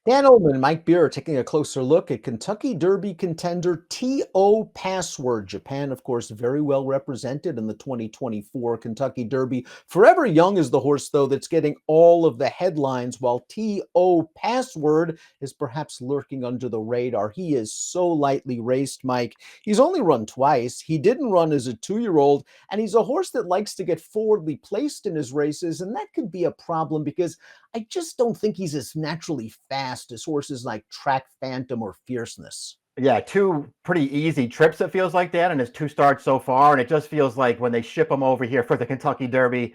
Dan Illman, Mike Beer taking a closer look at Kentucky Derby contender T.O. Password. Japan, of course, very well represented in the 2024 Kentucky Derby. Forever Young is the horse, though, that's getting all of the headlines, while T.O. Password is perhaps lurking under the radar. He is so lightly raced, Mike. He's only run twice. He didn't run as a 2-year-old, and he's a horse that likes to get forwardly placed in his races, and that could be a problem because I just don't think he's as naturally fast as horses like Track Phantom or Fierceness. Yeah, two pretty easy trips, it feels like, Dan, and his two starts so far. And it just feels like when they ship him over here for the Kentucky Derby,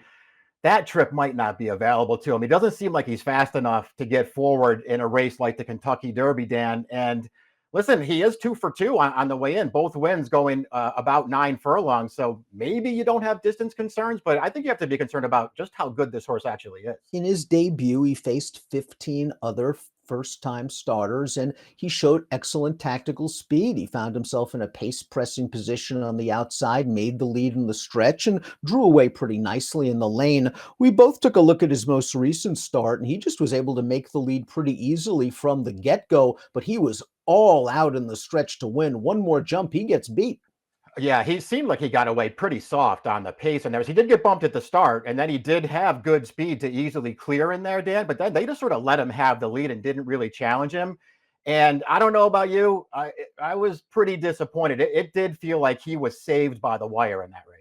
that trip might not be available to him. He doesn't seem like he's fast enough to get forward in a race like the Kentucky Derby, Dan. And listen, he is 2 for 2 on the way in, both wins going about 9 furlongs. So maybe you don't have distance concerns, but I think you have to be concerned about just how good this horse actually is. In his debut, he faced 15 other first-time starters, and he showed excellent tactical speed. He found himself in a pace-pressing position on the outside, made the lead in the stretch, and drew away pretty nicely in the lane. We both took a look at his most recent start, and he just was able to make the lead pretty easily from the get-go, but he was all out in the stretch to win. One more jump, he gets beat. Yeah, he seemed like he got away pretty soft on the pace, and he did get bumped at the start, and then he did have good speed to easily clear in there, Dan. But then they just sort of let him have the lead and didn't really challenge him. And I don't know about you, I was pretty disappointed. It did feel like he was saved by the wire in that race.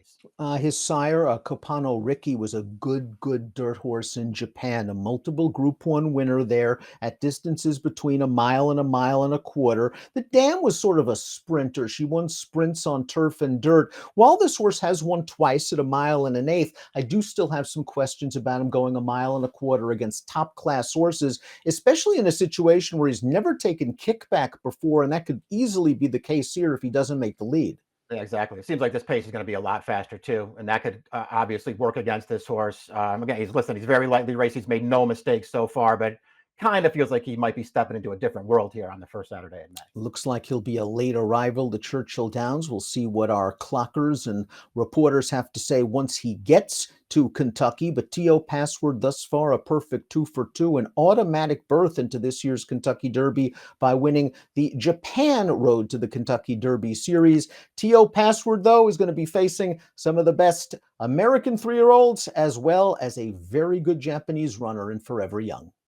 His sire, Kopano Riki, was a good dirt horse in Japan, a multiple Group 1 winner there at distances between a mile and a quarter. The dam was sort of a sprinter. She won sprints on turf and dirt. While this horse has won twice at a mile and an eighth, I do still have some questions about him going a mile and a quarter against top-class horses, especially in a situation where he's never taken kickback before, and that could easily be the case here if he doesn't make the lead. Yeah, exactly. It seems like this pace is going to be a lot faster too, and that could obviously work against this horse. Again, he's very lightly raced. He's made no mistakes so far, but kind of feels like he might be stepping into a different world here on the first Saturday in May. Looks like he'll be a late arrival to Churchill Downs. We'll see what our clockers and reporters have to say once he gets to Kentucky. But T.O. Password thus far a perfect 2 for 2, an automatic berth into this year's Kentucky Derby by winning the Japan Road to the Kentucky Derby Series. T.O. Password, though, is going to be facing some of the best American 3-year-olds as well as a very good Japanese runner in Forever Young.